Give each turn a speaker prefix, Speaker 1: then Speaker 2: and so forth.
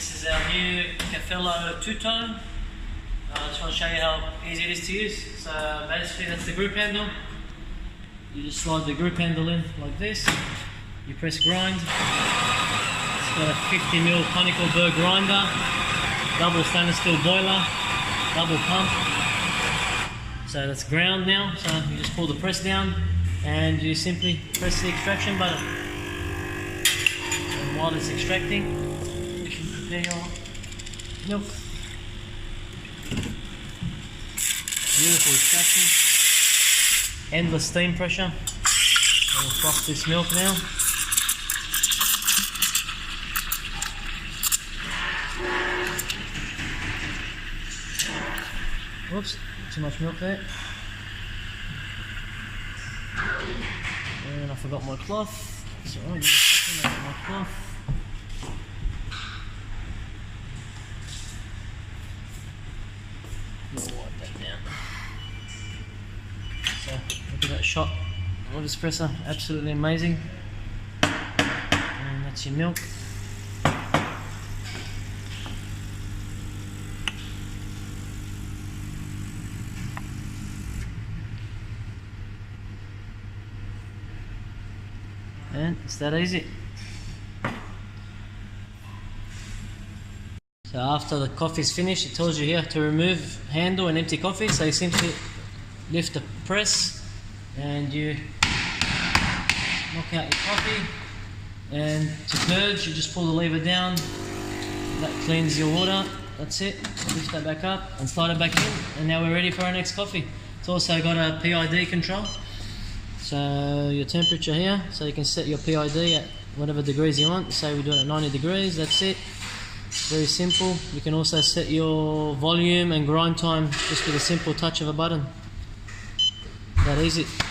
Speaker 1: This is our new Cafello Tutto. I just want to show you how easy it is to use. So basically that's the group handle. You just slide the group handle in like this. You press grind. It's got a 50mm conical burr grinder, double stainless steel boiler, double pump. So that's ground now. So you just pull the press down and you simply press the extraction button. And while it's extracting, you can prepare your milk. Beautiful extraction. Endless steam pressure. And we'll froth this milk now. Whoops, too much milk there. And I forgot my cloth. Sorry, give me a second, I got my cloth. We'll wipe that down. So, look at that shot of espresso, absolutely amazing. And that's your milk. And it's that easy. So after the coffee is finished, it tells you here to remove handle and empty coffee. So you simply lift the press and you knock out your coffee. And to purge, you just pull the lever down. That cleans your water. That's it. Lift that back up and slide it back in. And now we're ready for our next coffee. It's also got a PID control. So your temperature here, so you can set your PID at whatever degrees you want. Say we do it at 90 degrees, that's it. Very simple. You can also set your volume and grind time just with a simple touch of a button. That easy.